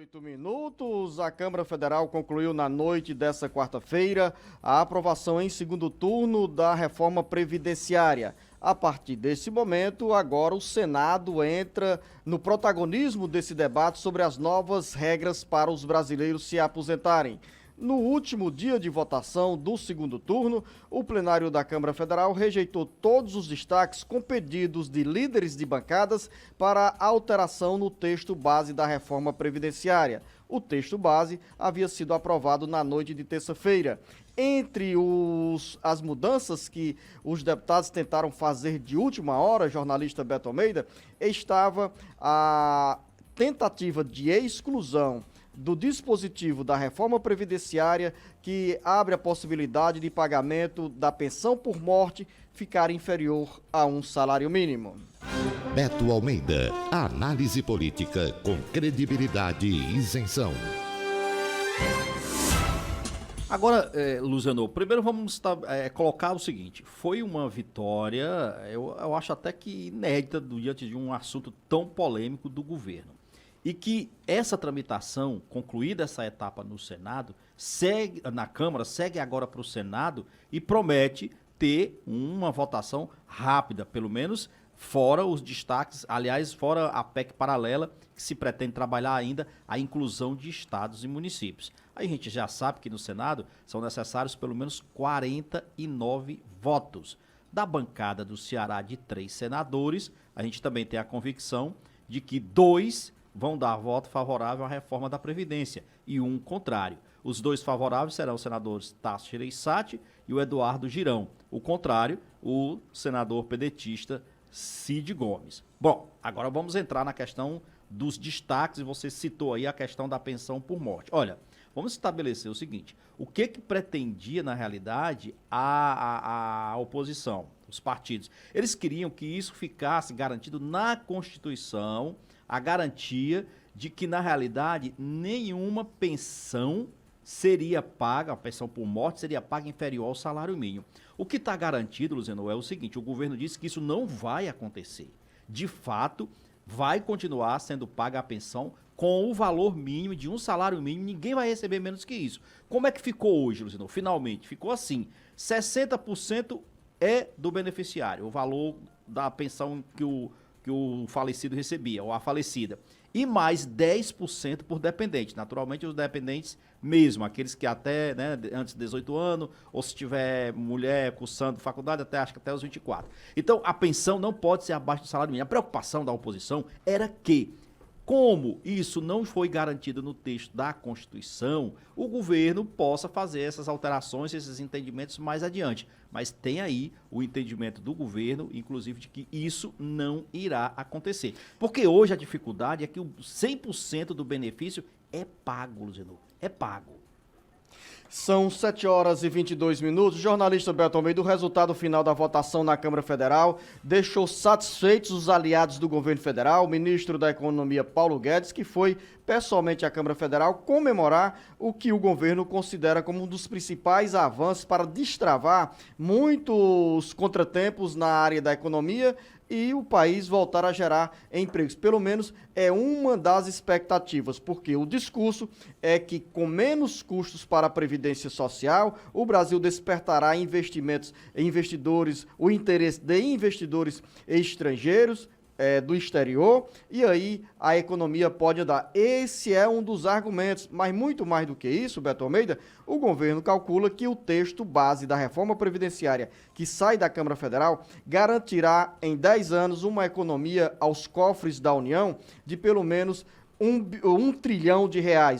8 minutos, a Câmara Federal concluiu na noite dessa quarta-feira a aprovação em segundo turno da reforma previdenciária. A partir desse momento, agora o Senado entra no protagonismo desse debate sobre as novas regras para os brasileiros se aposentarem. No último dia de votação do segundo turno, o plenário da Câmara Federal rejeitou todos os destaques com pedidos de líderes de bancadas para alteração no texto base da reforma previdenciária. O texto base havia sido aprovado na noite de terça-feira. Entre as mudanças que os deputados tentaram fazer de última hora, jornalista Beto Almeida, estava a tentativa de exclusão do dispositivo da reforma previdenciária que abre a possibilidade de pagamento da pensão por morte ficar inferior a um salário mínimo. Beto Almeida, análise política com credibilidade e isenção. Agora, Luziano, primeiro vamos colocar o seguinte, foi uma vitória, eu acho até que inédita diante de um assunto tão polêmico do governo. E que essa tramitação, concluída essa etapa no Senado, segue na Câmara, segue agora para o Senado e promete ter uma votação rápida, pelo menos fora os destaques, aliás, fora a PEC paralela, que se pretende trabalhar ainda a inclusão de estados e municípios. Aí a gente já sabe que no Senado são necessários pelo menos 49 votos. Da bancada do Ceará de 3 senadores, a gente também tem a convicção de que 2 vão dar voto favorável à reforma da Previdência e um contrário. Os 2 favoráveis serão os senadores Tasso Gereissati e o Eduardo Girão. O contrário, o senador pedetista Cid Gomes. Bom, agora vamos entrar na questão dos destaques, e você citou aí a questão da pensão por morte. Olha, vamos estabelecer o seguinte, o que pretendia, na realidade, a oposição, os partidos? Eles queriam que isso ficasse garantido na Constituição, a garantia de que, na realidade, nenhuma pensão seria paga, a pensão por morte seria paga inferior ao salário mínimo. O que está garantido, Luziano, é o seguinte, o governo disse que isso não vai acontecer. De fato, vai continuar sendo paga a pensão com o valor mínimo de um salário mínimo, ninguém vai receber menos que isso. Como é que ficou hoje, Luziano? Finalmente, ficou assim, 60% é do beneficiário, o valor da pensão que o falecido recebia, ou a falecida. E mais 10% por dependente. Naturalmente, os dependentes mesmo, aqueles que até, antes de 18 anos, ou se tiver mulher cursando faculdade, acho que até os 24. Então, a pensão não pode ser abaixo do salário mínimo. A preocupação da oposição era que, como isso não foi garantido no texto da Constituição, o governo possa fazer essas alterações, esses entendimentos mais adiante. Mas tem aí o entendimento do governo, inclusive, de que isso não irá acontecer. Porque hoje a dificuldade é que o 100% do benefício é pago, Luziano, é pago. São 7h22. O jornalista Beto Almeida, o resultado final da votação na Câmara Federal deixou satisfeitos os aliados do governo federal, o ministro da Economia Paulo Guedes, que foi pessoalmente à Câmara Federal comemorar o que o governo considera como um dos principais avanços para destravar muitos contratempos na área da economia e o país voltar a gerar empregos. Pelo menos é uma das expectativas, porque o discurso é que com menos custos para a Previdência Social, o Brasil despertará o interesse de investidores estrangeiros, do exterior, e aí a economia pode andar. Esse é um dos argumentos, mas muito mais do que isso, Beto Almeida, o governo calcula que o texto base da reforma previdenciária que sai da Câmara Federal garantirá em 10 anos uma economia aos cofres da União de pelo menos R$1 trilhão,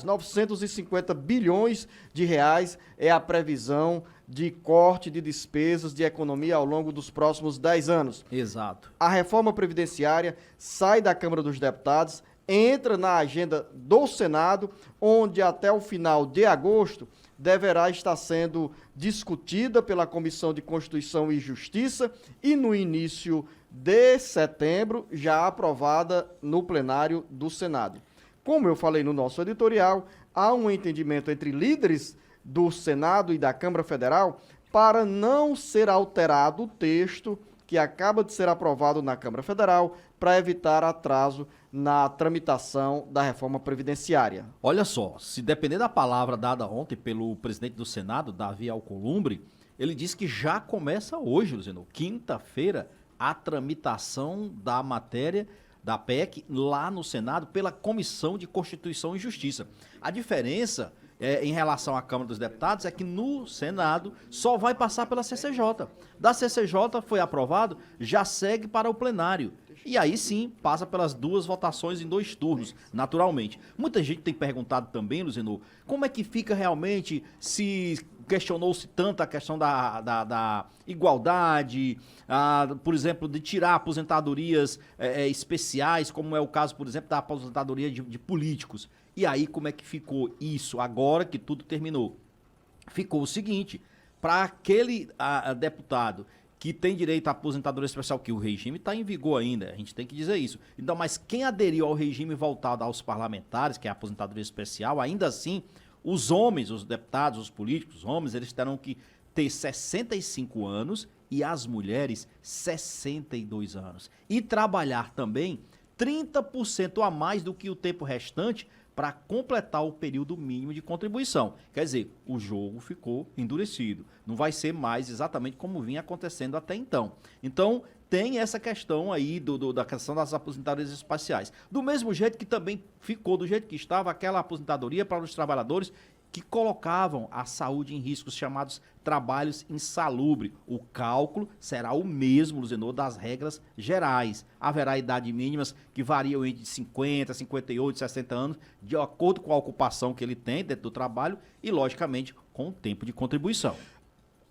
950 bilhões de reais é a previsão de corte de despesas de economia ao longo dos próximos 10 anos. Exato. A reforma previdenciária sai da Câmara dos Deputados, entra na agenda do Senado, onde até o final de agosto deverá estar sendo discutida pela Comissão de Constituição e Justiça e no início de setembro já aprovada no plenário do Senado. Como eu falei no nosso editorial, há um entendimento entre líderes do Senado e da Câmara Federal para não ser alterado o texto que acaba de ser aprovado na Câmara Federal para evitar atraso na tramitação da reforma previdenciária. Olha só, se depender da palavra dada ontem pelo presidente do Senado, Davi Alcolumbre, ele disse que já começa hoje, Luciano, quinta-feira, a tramitação da matéria da PEC lá no Senado pela Comissão de Constituição e Justiça. A diferença em relação à Câmara dos Deputados é que no Senado só vai passar pela CCJ. Da CCJ foi aprovado, já segue para o plenário. E aí sim, passa pelas duas votações em 2 turnos, naturalmente. Muita gente tem perguntado também, Luciano, como é que fica realmente, se questionou-se tanto a questão da igualdade, por exemplo, de tirar aposentadorias especiais, como é o caso, por exemplo, da aposentadoria de políticos. E aí, como é que ficou isso agora que tudo terminou? Ficou o seguinte, para aquele deputado que tem direito à aposentadoria especial, que o regime está em vigor ainda, a gente tem que dizer isso. Então, mas quem aderiu ao regime voltado aos parlamentares, que é a aposentadoria especial, ainda assim, os homens, os deputados, os políticos, os homens, eles terão que ter 65 anos e as mulheres 62 anos. E trabalhar também 30% a mais do que o tempo restante para completar o período mínimo de contribuição. Quer dizer, o jogo ficou endurecido. Não vai ser mais exatamente como vinha acontecendo até então. Então, tem essa questão aí da questão das aposentadorias espaciais. Do mesmo jeito que também ficou, do jeito que estava, aquela aposentadoria para os trabalhadores que colocavam a saúde em risco, os chamados trabalhos insalubres. O cálculo será o mesmo, Luzenor, das regras gerais. Haverá idade mínimas que variam entre 50, 58, 60 anos, de acordo com a ocupação que ele tem dentro do trabalho e, logicamente, com o tempo de contribuição.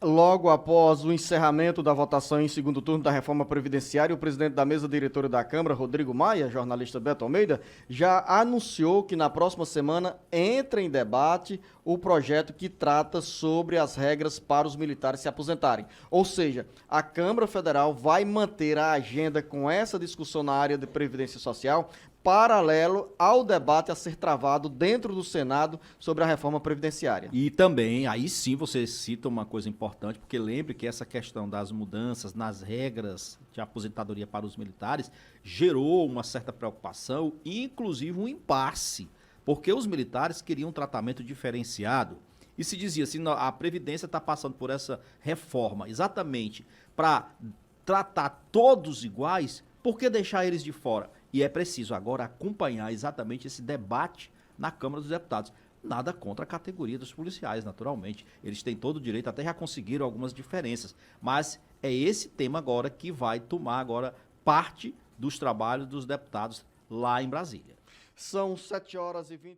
Logo após o encerramento da votação em segundo turno da reforma previdenciária, o presidente da mesa diretora da Câmara, Rodrigo Maia, jornalista Beto Almeida, já anunciou que na próxima semana entra em debate o projeto que trata sobre as regras para os militares se aposentarem. Ou seja, a Câmara Federal vai manter a agenda com essa discussão na área de Previdência Social, paralelo ao debate a ser travado dentro do Senado sobre a reforma previdenciária. E também, aí sim você cita uma coisa importante, porque lembre que essa questão das mudanças nas regras de aposentadoria para os militares gerou uma certa preocupação e inclusive um impasse, porque os militares queriam um tratamento diferenciado e se dizia assim, a Previdência está passando por essa reforma exatamente para tratar todos iguais, por que deixar eles de fora? E é preciso agora acompanhar exatamente esse debate na Câmara dos Deputados. Nada contra a categoria dos policiais, naturalmente. Eles têm todo o direito, até já conseguiram algumas diferenças. Mas é esse tema agora que vai tomar agora parte dos trabalhos dos deputados lá em Brasília. São 7h20.